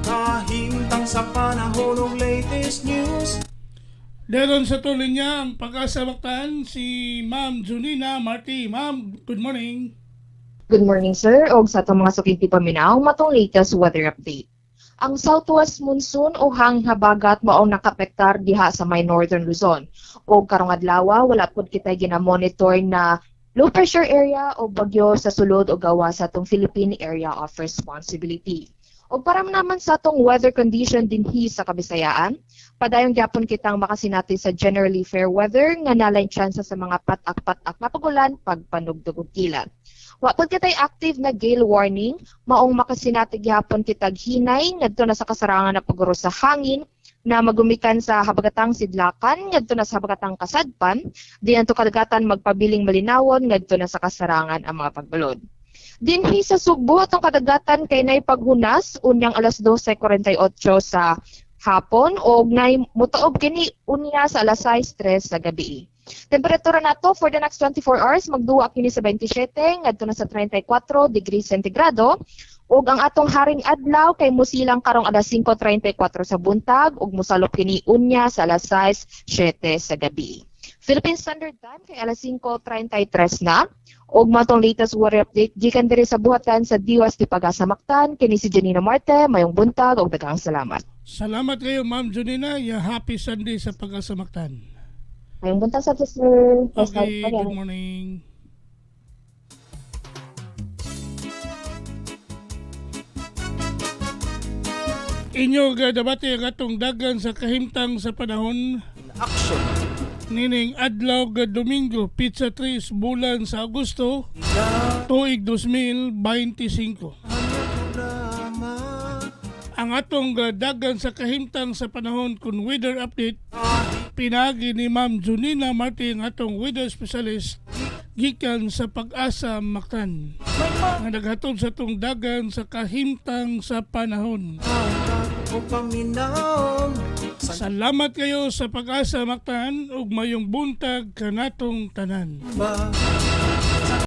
kahimtang sa panahon ng latest news. Daron sa tuloy niya ang Pag-asa Mactan si Ma'am Junina Marti. Ma'am, good morning. Good morning, sir. Og sa itong mga sukiti paminaw, matong latest weather update. Ang southwest monsoon o hanghabagat maong nakapektar diha sa may northern Luzon. Og karong adlaw wala pud kitay gina-monitor na low pressure area o bagyo sa sulod o gawa sa itong Philippine Area of Responsibility. O para naman sa itong weather condition dinhi sa Kabisayaan, padayon gyapon kitang makasinati sa generally fair weather nga nalay tsansa sa mga patak-patak na pagulan pagpanugdog og kilat. Wa pud kitay active na gale warning, maong makasinati gyapon kitag hinay ngadto na sa kasarangan na paguro sa hangin na magumikan sa habagatang Sidlakan ngadto na sa habagatang Kasadpan, diyan to kadagatan magpabiling malinawon ngadto na sa kasarangan ang mga pagbalod. Dinhi sa Sugbo atong kadagatan kay nay paghunas unyang alas 12:48 sa hapon o nay motaob kini unya sa alas 6:03 sa gabi. Temperatura nato for the next 24 hours magduwa kini sa 27 ngadto na sa 34 degrees centigrado ug ang atong haring adlaw kay musilang karong alas 5:34 sa buntag ug mosalop kini unya sa alas 6:07 sa gabi. Philippine Standard Time kay alas 5:33 na. Og matong latest weather update gikan diri sa buhatan sa Diwas di Pag-asa Mactan kini si Janina Marte, mayong buntag og daghang salamat. Salamat kayo Ma'am Junina. Happy Sunday sa Pag-asa Mactan. Mayong buntag sa sir. Okay, good morning. Inyo gadabati ang atong dagan sa kahimtang sa panahon. Action. Nining adlaw ga Domingo, pizza 3 bulan sa Agosto, tuig 2025. Ang atong dagan sa kahimtang sa panahon kun weather update, pinagi ni Ma'am Junina Marti ang atong weather specialist gikan sa Pag-asa Mactan. Nga naghatod sa atong dagan sa kahimtang sa panahon. Salamat kayo sa Pag-asa Mactan ug mayong buntag kanatong tanan.